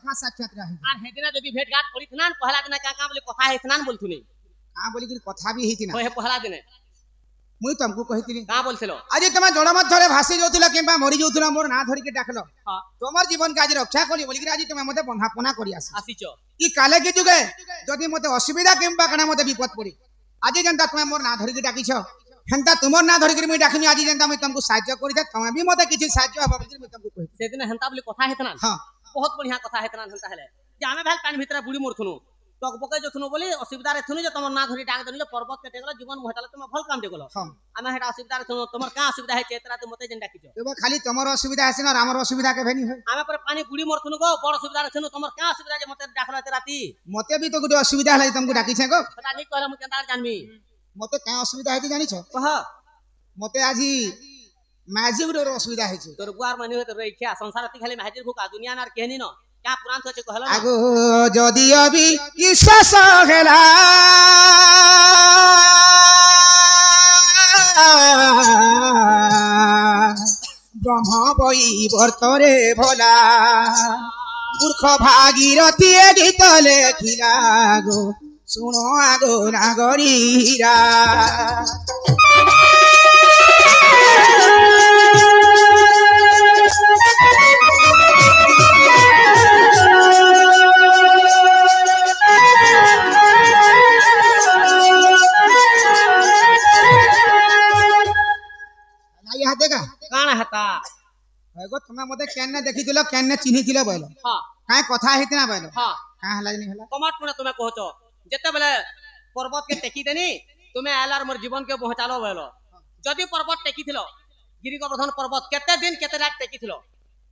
देखा साक्षात रही आर हेदिना जदी भेट घाट करिथनान पहला दिन का बोले कथा हेथनान बोलथुनी हां बोली कि कथा भी हेतिना होय पहला दिन मुई तुमको कहितिनी का बोलथिलो आज तुम जड़ मध्यरे भासी जाउथिला किबा मरि जाउथिला मोर ना धरि के डाकलो हां तोमर जीवन का आज रक्षा करी बोली कि आज तुम मते बंधापना करी आसीचो कि काले के जुगे जदि मते असुविधा किबा कना मते विपद पड़ी आज जनता तुम मोर ना धरि के डाकिछ हेंता तुमर ना धरि के मैं डाकिनी आज जनता मैं तुमको सहाय्य करी दे तुम भी मते किछि सहाय्य हबा बोली मैं तुमको कहि से दिन हेंता बोले कथा हेथनान हां बहुत बढ़िया कथा हेथनान हेंता हेले जे आमे भाल पानी भीतर बुड़ी मोरथुनु तो बके जथुनु बोली असुविधा रे थुनु जे तुमर ना धरि डाक देनु पर्वत के टेगलो जीवन मोहटाले तुम भल काम देगलो हां आमे हेटा असुविधा रे थुनु तुमर का असुविधा है चेतरा तू मते जन डाकिछ एबो खाली तुमर असुविधा है ना हमर असुविधा के भेनी है आमे पर पानी बुड़ी मोरथुनु गो बड़ असुविधा रे थुनु तुमर का असुविधा जे मते डाकलो ते राती मते भी तो गुटे असुविधा है तुमको डाकी छे गो पता नहीं कहला मु केंदा जानमी मते का असुविधा है जानि छ कह मते आजी माझी गुटे असुविधा है तोर गुआर माने होत रहिखा संसार ती खाली माझी भूका दुनिया नार केहनी न क्या पुराण तो कहला आगो जदि अभी ईश्वास हेला ब्रह्म बई बर्तरे भोला मूर्ख भागीरथी गीत लेखिला गो सुनो आगो नागरीरा देगा काना हता एगो तुम मते केन्ने देखिथिलो केन्ने चिन्हिथिलो बोलो हां काय कथा हेतिना बोलो हां का हला नहीं हला टमाट पुना तुमे कहतो जते बेले पर्वत के टेकी देनी तुमे आलार मोर जीवन के पहुंचालो बोलो जदी पर्वत टेकीथिलो गिरि गोवर्धन पर्वत केते दिन केते रात टेकीथिलो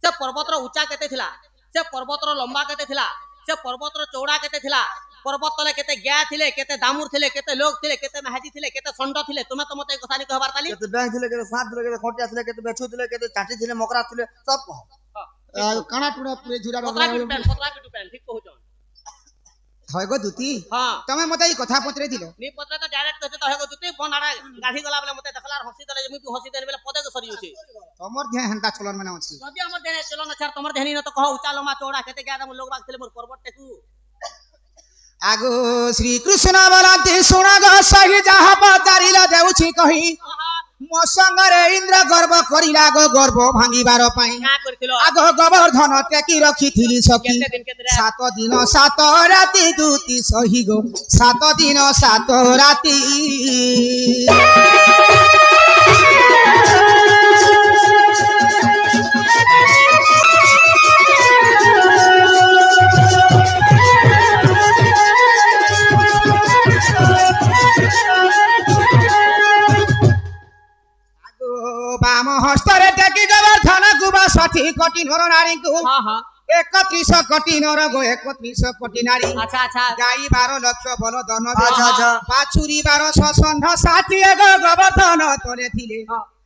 से पर्वत रो ऊंचा केते थिला से पर्वत रो लंबा केते थिला से पर्वत रो चौड़ा केते थिला पर्वत तले केते गया थिले केते दामुर थिले केते लोग थिले केते महाजी थिले केते संड थिले तुमे तो मते कथा नि कहबार ताली केते बैंक थिले केते साथ थिले केते खोटिया थिले केते बेछु थिले केते चाटी थिले मकरा थिले सब कह काना टुडा पूरे झुरा पतरा पिटु पेन ठीक कहू जन होय गो दुती हां तमे मते ई कथा पत्रे दिलो नी पत्रे तो डायरेक्ट कहते तो हेगो दुती बनाड़ा गाठी गला बेले मते देखलार हंसी देले जमी हंसी देले बेले पदे के सरी होची तमर ध्यान हंता चलन माने अछि जदी हमर देने चलन छार तमर देहनी न तो कह ऊंचा लंबा चौड़ा केते गया लोग बाग थिले मोर पर्वत टेकू आगो श्री कृष्ण बोलते सुना गो सही जहाँ पतारिला देउछि कहि मो संगरे इंद्र गर्व करिला गो गर्व भांगिबार पई का करथिलो आगो गोवर्धन टेकी रखिथिली सखी केते दिन केते 7 दिन 7 राति दूती सही गो 7 दिन 7 राति बाम हस्तरे टेकी गोवर्धन गुबा 60 कोटी नर नारी को हां हां 31 कोटी नर गो 31 कोटी नारी अच्छा अच्छा गाई 12 लाख बल धन अच्छा अच्छा बाछुरी 1200 षंढ 60 गो गोवर्धन तोरे थिले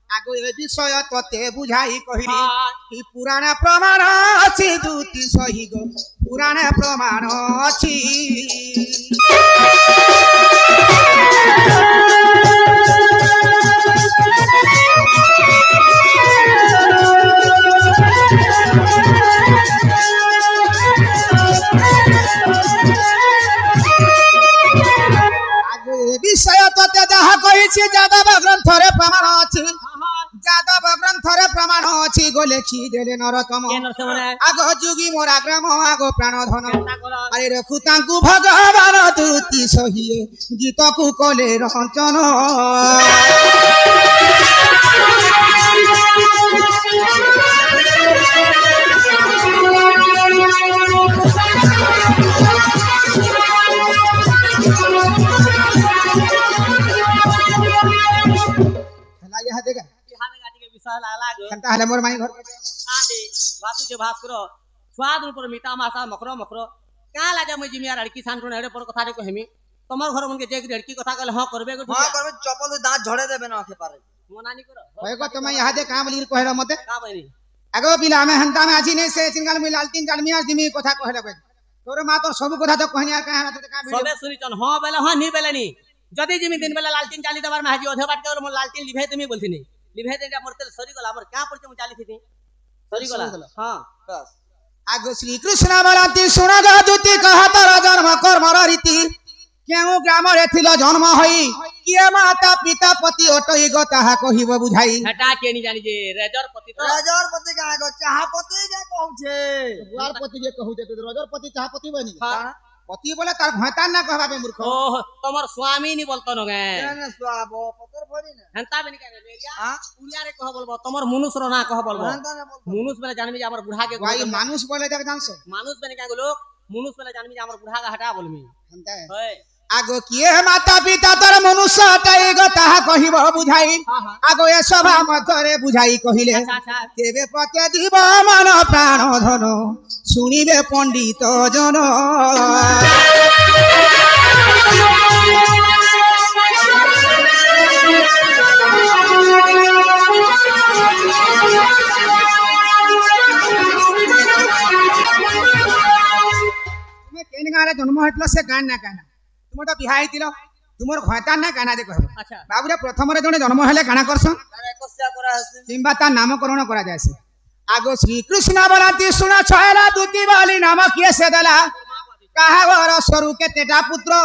आगो ए विषय तते बुझाई कहिली कि पुराण प्रमाण अछि दूती सही गो पुराण प्रमाण अछि विषय तते जहा कहिछि यादव ग्रंथरे प्रमाण अछि यादव ग्रंथरे प्रमाण अछि गो लेखि देले नरतम आगो जुगी मोरा ग्राम आगो प्राण धन अरे रखु तांकु भगवान दूती सहिए गीत को कले रचन यह देगा खंता हले मोर माई घर आदे बातु जे भास्कर स्वाद ऊपर मीठा मासा मखरो मखरो का लागे मैं जिमिया लड़की सान कोन हेडे पर कथा रे कहमी तमर घर मन के जे लड़की कथा कहले हां करबे गो हां करबे चपल दांत झड़े देबे ना के पारे मनानी करो होय गो तमे यहा दे का बोली कहरा मते का बनी आगो पिला में हंता में आजी ने से सिंगल में लालतीन जालमिया जिमी कथा कहले बे तोरे मा तो सब कथा तो कहनिया का हां तो का सबे सुनी चन हां बेले हां नी बेले नी जदी जिमी दिन बेले लालतीन चाली दबार में हाजी ओधे बाट के मोर लालतीन लिभे तुमी बोलथिनी लिभे देटा मोर तेल सरी गला मोर का पर मु चाली थी सरी गला हां बस आगो श्री कृष्ण बोलती सुन जुति कह तर जन्म कर्मर रीति केउ ग्राम रे थिलो जन्म होई किए माता पिता पति ओटई गो ताहा कहिबो बुझाई हटा के नहीं जानी जे रजरपति तो रजरपति का आगो चाहपति के कहू छे द्वारपति के कहू जे रजरपति चाहपति बनी हाँ। पति बोले तार घातान ना कहबाबे मूर्ख ओह तमर स्वामी नहीं बोलतो न गे केने स्वाबो पतर भरी ने हंता बनी का बेरिया हां उड़िया रे कह बोलबो तमर मनुष रो ना कह बोलबो हंता ने बोल मनुष बने जानबी जे हमर बुढ़ा के भाई मानुष बोले देख जानसो मानुष बने का लोग मनुष बने जानबी जे हमर बुढ़ा का हटा बोलमी हंता है होय आगो किए माता पिता तोर मनुष्य हटाई गो ताहा कहिबो बुझाई हां हां आगो ए सभा मथरे बुझाई कहिले अच्छा अच्छा केबे पते दिब मन प्राण धन सुनिबे पंडित जन तुमे केन गारे जन्म हटलो से गान ना कहना तुम तो बिहा हितिलो तुमर घाता ना कहना दे कहबो अच्छा बाबूरे प्रथम रे जने जन्म हेले काना करसन अरे कस्या करा हसी किंबा ता नामकरण करा जायसे आगो श्री कृष्ण बोलती सुन छयला दूती वाली नाम किए से देला काहा वर स्वरू के तेटा पुत्र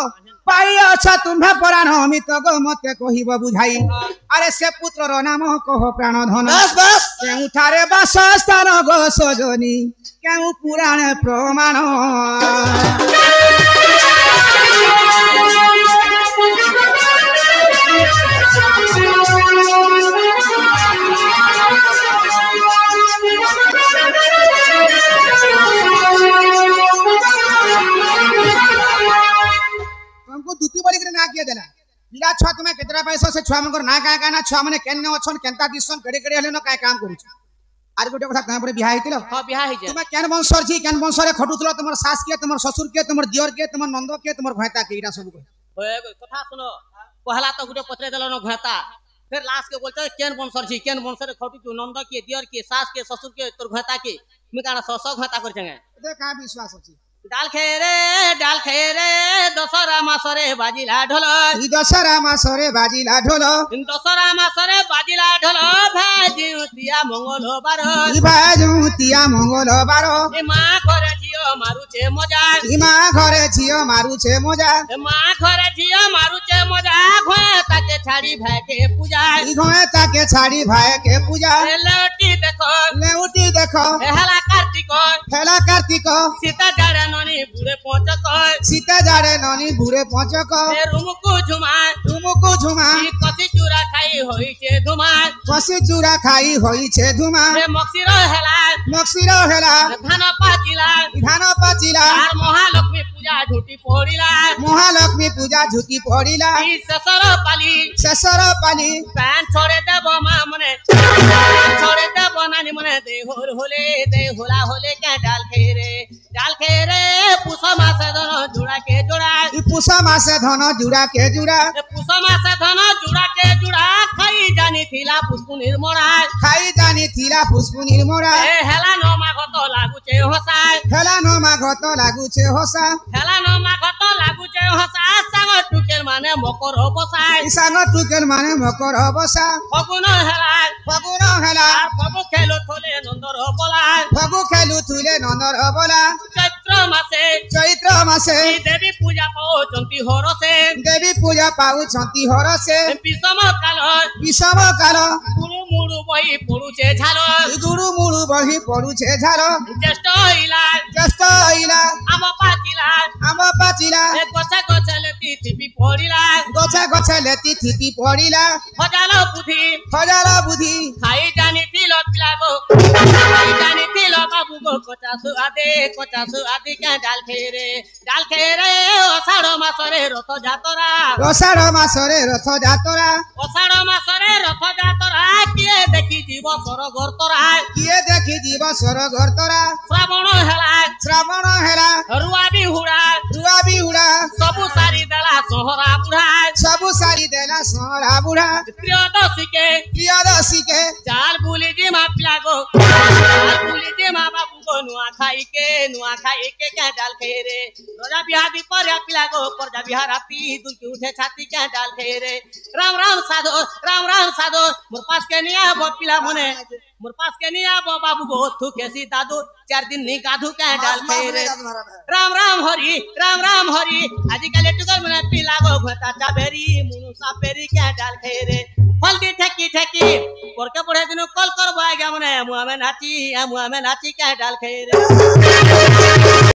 पाई अच्छा तुम्हे पराण अमित गो मते कहिबो बुझाई अरे से पुत्र रो नाम कहो प्राण धन बस बस केउ थारे बास स्थान गो सजनी केउ पुराण प्रमाण तुमको दूती बोली करे ना किए देला बिना छुआ तुम्हें केतरा पैसा से छुआ मनकर ना काय ना छुआ माने केन अछन केनता दिसन कड़े कड़े हले न काय काम करू आर गोटे कथा कहाँ परे बिहा हितिलो हां बिहा हे जे तुम्हें केन वंशर छी केन वंशरे खटुतलो तुमर सास के तुमर ससुर के तुमर दियर के तुमर नंद के तुमर घाता के इरा सब होय कथा सुनो पहला तो गुटे पत्रे देलो न घाता फिर लास्ट के बोलते केन वंशर छी केन वंशरे खटु तू नंद के दियर के सास के ससुर के तोर घाता के मी काना सस घाता कर चंगे दे का विश्वास अछि डाल खेरे दशरा मासरे बाजिला ढोल ई दशरा मासरे बाजिला ढोल दशरा मासरे बाजिला ढोल भाजिया मंगलबार ई बाजुतिया मंगलबार ए मां घरे झियो मारुचे मजा ई मां घरे झियो मारुचे मजा ए मां घरे झियो मारुचे मजा घोए ताके छाड़ी भाई के पूजा ई घोए ताके छाड़ी भाई के पूजा ए लौटी देखो ए हेला कार्तिक हेला कार्तिक सीता जाड़े ननी बुढ़े पहुंचक सीता जाड़े ननी बुढ़े पहुंचक ए रुमको झुमा तुमको झुमा ई कसी चूरा खाई होई छे धुमा कसी चूड़ा खाई होई छे धुमा ए मक्सिरो हेला धान धान पाचिला आर महालक्ष्मी पूजा झूठी पड़िला महालक्ष्मी पूजा झुकी पड़िला ई शेषर पाली पैन छोड़े देव मां मने छोड़े देव नानी मने देहोर होला होले क्या डाल खेरे पुष मासे धन जुड़ा के जोड़ा ई पुषा मासे धन जुड़ा के जुड़ा पुष मासे धन जुड़ा के जुड़ा खाई जानी थिला पुष्प निर्मोड़ा खाई जानी थिला पुष्प निर्मोड़ा ए हेला नो मागत लागुचे हसा हेला नो मागत लागुचे हसा हेला नो मागत लागुचे हसा सांग टुकेल माने मकर बसा इसांग टुकेल माने मकर बसा फगुन हेला फगु खेलो थले नंदर बोला फगु खेलु थुले नंदर बोला चैत्र मासे देवी पूजा पाउछंती हरसे विषम काल गुरु मुड़ु बही पड़ुचे झाल गुरु मुड़ु बही पड़ुचे झाल ज्येष्ठ आइला आम पाचिला गछे लेती थिपी पड़िला खजाल बुद्धि खाई जानी थिलो बाबू गो कचासु आदि क्या डाल खेरे अषाढ़ मासरे रथ जातरा किए देखी जीव स्वर्ग तोरा श्रावण हेला रुआ भी हुड़ा सबु सारी देला सोहरा बुढ़ा प्रियदर्शी के चाल बुली जी मा बाबू को नुआ खाई के क्या डाल खे रे रोजा बिहारी पर पिला गो पर जा बिहार पी दुल की उठे छाती क्या डाल खे रे राम राम साधो मोर पास के निया बो पिला मने मोर पास के निया बो बाबू गो थू कैसी दादू 4 दिन नी गाधू क्या डाल खे रे राम राम हरी आजिकल टुकर मने पिला गो भता चाबेरी मुनुसा पेरी क्या डाल खे रे हल्दी ठेकी परके पढ़े दिन कॉल करबो आगे मने मुआ में नाची क्या डाल खे रे